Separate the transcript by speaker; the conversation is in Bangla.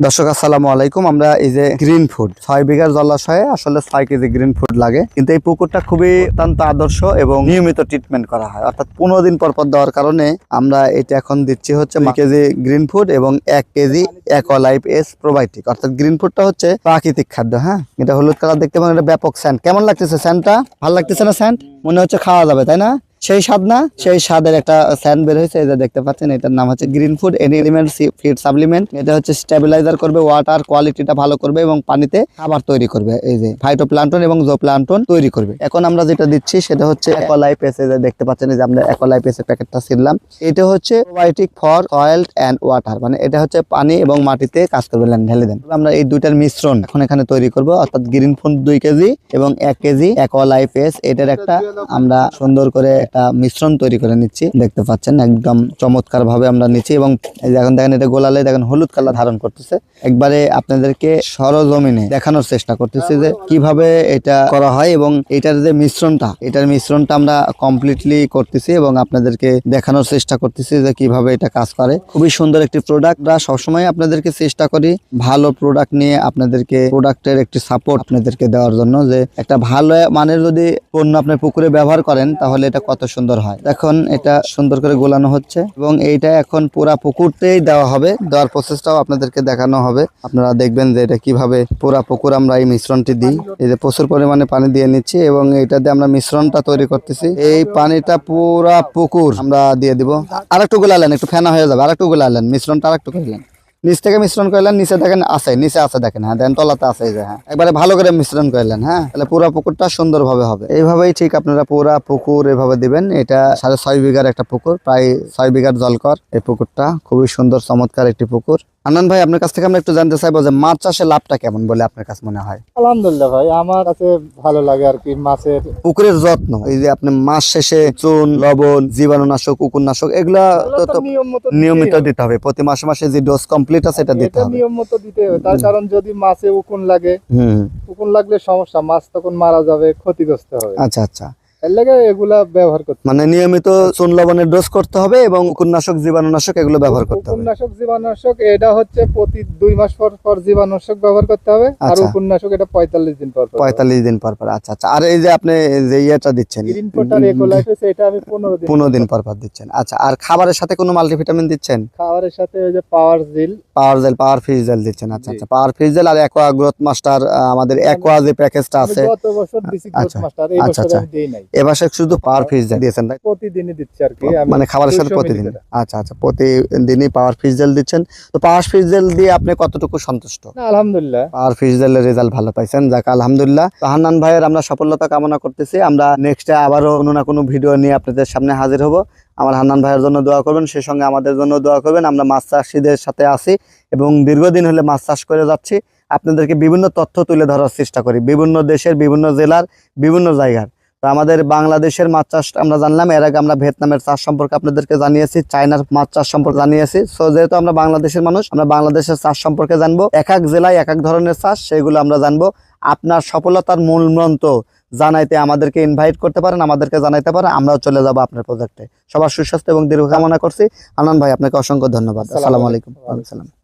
Speaker 1: দর্শক আসসালামু আলাইকুম। আমরা এই যে গ্রিন ফুড 6 বিঘার জলাশয়ে আসলে 6 কেজি গ্রিন ফুড লাগে, কিন্তু এই পুকুরটা খুবই অত্যন্ত আদর্শ এবং নিয়মিত ট্রিটমেন্ট করা হয়, অর্থাৎ 15 দিন পর পর দেওয়ার কারণে আমরা এটা এখন দিচ্ছি হচ্ছে 2 কেজি গ্রিন ফুড এবং 1 কেজি অ্যাকোয়ালাইফ এস প্রোবায়োটিক। অর্থাৎ গ্রিন ফুডটা হচ্ছে প্রাকৃতিক খাদ্য। হ্যাঁ, এটা হলুদ কালার দেখতে পাবেন, এটা ব্যাপক স্যান্ড। কেমন লাগতেছে স্যান্ডটা? ভালো লাগতেছে না? স্যান্ড মনে হচ্ছে খাওয়া যাবে, তাই না? সেই স্বাদ না, সেই স্বাদের একটা স্যান্ড বের হয়েছে, এই যে দেখতে পাচ্ছেন। এটার নাম হচ্ছে green food element feed supplement. এটা হচ্ছে স্টেবিলাইজার করবে, ওয়াটার কোয়ালিটিটা ভালো করবে এবং পানিতে খাবার তৈরি করবে। এই যে ফাইটোপ্ল্যাঙ্কটন এবং জোপ্ল্যাঙ্কটন তৈরি করবে। এখন আমরা যেটা দিচ্ছি সেটা হচ্ছে অ্যাকোয়ালাইফ এস। এই যে দেখতে পাচ্ছেন, এই যে আমরা অ্যাকোয়ালাইফ এস এর প্যাকেটটা ছিললাম। এটা হচ্ছে probiotic for soil and water, মানে এটা হচ্ছে পানি এবং মাটিতে কাজ করবে, ঢেলে দেন। আমরা এই দুইটার মিশ্রণ এখন এখানে তৈরি করব, অর্থাৎ গ্রিন ফুড 2 কেজি এবং 1 কেজি অ্যাকোয়ালাইফ এস। এটার একটা আমরা সুন্দর করে মিশ্রণ তৈরি করে নিচ্ছি। দেখতে পাচ্ছেন একদম চমৎকার ভাবে আমরা নিচ্ছি এবং এই যে এখন দেখেন এটা গোলালে দেখেন হলুদ কালার ধারণ করতেছে। একবারে আপনাদেরকে সরজমিনে দেখানোর চেষ্টা করতেছি যে কিভাবে এটা করা হয় এবং এটার যে এটার মিশ্রণটা আমরা কমপ্লিটলি করতেছি এবং আপনাদেরকে দেখানোর চেষ্টা করতেছি যে কিভাবে এটা কাজ করে। খুবই সুন্দর একটি প্রোডাক্ট। আমরা সবসময় আপনাদেরকে চেষ্টা করি ভালো প্রোডাক্ট নিয়ে আপনাদেরকে প্রোডাক্টের একটি সাপোর্ট আপনাদেরকে দেওয়ার জন্য, যে একটা ভালো মানের যদি পণ্য আপনার পুকুরে ব্যবহার করেন তাহলে এটা কত সুন্দর হয়। এখন এটা সুন্দর করে গোলানো হচ্ছে এবং এইটা এখন পুরা পুকুরতেই দেওয়া হবে। দেওয়ার প্রসেসটাও আপনাদেরকে দেখানো হবে। আপনারা দেখবেন যে এটা কিভাবে পুরা পুকুর আমরা এই মিশ্রণটি দিই। এই যে প্রচুর পরিমাণে পানি দিয়ে নিচ্ছি এবং এইটা দিয়ে আমরা মিশ্রণটা তৈরি করতেছি। এই পানিটা পুরা পুকুর আমরা দিয়ে দিব। আরেকটু গোলালেন, একটু ফেনা হয়ে যাবে। আরেকটু গোলালেন, মিশ্রণটা আরেকটু করলেন। নিচ থেকে মিশ্রণ করলেন, নিচে দেখেন আছে, নিচে আছে দেখেন। হ্যাঁ দেন, তলাতে আছে। যে হ্যাঁ একবারে ভালো করে মিশ্রণ করলেন। হ্যাঁ, তাহলে পুরো পুকুরটা সুন্দরভাবে হবে। এইভাবেই ঠিক আপনারা পুরা পুকুর এভাবে দিবেন। এটা 6.5 বিঘার একটা পুকুর, প্রায় 6 বিঘার জলকর এই পুকুরটা। খুবই সুন্দর চমৎকার একটি পুকুর। আনন্দ ভাই, আপনার কাছ থেকে আমরা একটু জানতে চাইবো যে মাছ চাষে লাভটা কেমন বলে আপনার কাছে মনে হয়?
Speaker 2: আলহামদুলিল্লাহ ভাই, আমার কাছে ভালো লাগে আর কি। মাছের
Speaker 1: পুকুরের যত্ন, এই যে আপনি মাস শেষে চুন, লবণ, জীবাণুনাশক, কুকুরনাশক এগুলা তো নিয়মিত দিতে হবে। প্রতি মাসে মাসে যে ডোজ কমপ্লিট আছে এটা দিতে হবে,
Speaker 2: নিয়ম মতো দিতে হবে। তার কারণ যদি মাছে উকুন লাগে, উকুন লাগলে সমস্যা, মাছ তখন মারা যাবে, ক্ষতিগ্রস্ত হবে।
Speaker 1: আচ্ছা আচ্ছা,
Speaker 2: এর লাগে এগুলা ব্যবহার করতে
Speaker 1: মানে নিয়মিত চুন লবণের ডোজ করতে হবে এবং কুকুরনাশক, জীবাণুনাশক এগুলো ব্যবহার করতে হবে।
Speaker 2: কুকুরনাশক, জীবাণুনাশক এটা হচ্ছে প্রতি 2 মাস পর পর জীবাণুনাশক ব্যবহার করতে হবে। আর কুকুরনাশক এটা 45 দিন পর পর।
Speaker 1: 45 দিন পর পর। আচ্ছা আচ্ছা। আর এই যে আপনি যে ইয়েটা দিচ্ছেন
Speaker 2: গ্রিন পটার ইকোলাইফ, এটা আমি
Speaker 1: 15 দিন পর পর দিচ্ছেন। আচ্ছা, আর খাবারের সাথে কোনো মাল্টিভিটামিন দিচ্ছেন?
Speaker 2: খাবারের সাথে ওই যে পাওয়ার জেল,
Speaker 1: পাওয়ার ফিশ জেল দিচ্ছেন। আচ্ছা আচ্ছা, পাওয়ার ফিশ জেল আর অ্যাকোয়া গ্রোথ মাস্টার, আমাদের অ্যাকোয়া যে প্যাকেজটা আছে
Speaker 2: গত বছর দিছি গ্রোথ মাস্টার, এই বছর আমি দেই নাই।
Speaker 1: এবারে শুধু পাওয়ার ফিশ জেল দিয়েছেন?
Speaker 2: প্রতিদিনই দিচ্ছি আর কি,
Speaker 1: মানে খাবারের সাথে প্রতিদিন? আচ্ছা আচ্ছা, প্রতিদিনই পাওয়ার ফিশ জেল দিচ্ছেন। তো পাওয়ার ফিশ জেল দিয়ে আপনি কতটুকু সন্তুষ্ট?
Speaker 2: আলহামদুলিল্লাহ,
Speaker 1: পাওয়ার ফিশ জেলের রেজাল্ট ভালো পাইছেন, যাক আলহামদুলিল্লাহ। তো হান্নান ভাইয়ের আমরা সফলতা কামনা করতেছি। আমরা নেক্সটে আবারও কোনো না কোনো ভিডিও নিয়ে আপনাদের সামনে হাজির হব। আমার হান্নান ভাইয়ের জন্য দোয়া করবেন, সেই সঙ্গে আমাদের জন্য দোয়া করবেন। আমরা মাছ চাষিদের সাথে আছি এবং দীর্ঘদিন হলে মাছ চাষ করে যাচ্ছি। আপনাদেরকে বিভিন্ন তথ্য তুলে ধরার চেষ্টা করি, বিভিন্ন দেশের, বিভিন্ন জেলার, বিভিন্ন জায়গার। তো আমাদের বাংলাদেশের মাছ চাষ আমরা জানলাম, এর আগে আমরা ভিয়েতনামের চাষ সম্পর্কে আপনাদেরকে জানিয়েছি, চায়নার মাছ চাষ সম্পর্কে জানিয়েছি। সো যেহেতু আমরা বাংলাদেশের মানুষ, আমরা বাংলাদেশের চাষ সম্পর্কে জানবো। এক এক জেলায় এক এক ধরনের চাষ, সেগুলো আমরা জানবো। আপনার সফলতার মূল মন্ত্র জানাইতে আমাদেরকে ইনভাইট করতে পারেন, আমাদেরকে জানাইতে পারেন, আমরাও চলে যাবো আপনার প্রজেক্টে। সবার সুস্বাস্থ্য এবং দীর্ঘ কামনা করছি। আনন্দ ভাই, আপনাকে অসংখ্য ধন্যবাদ। আসসালামু আলাইকুম। ওয়ালাইকুম আসসালাম।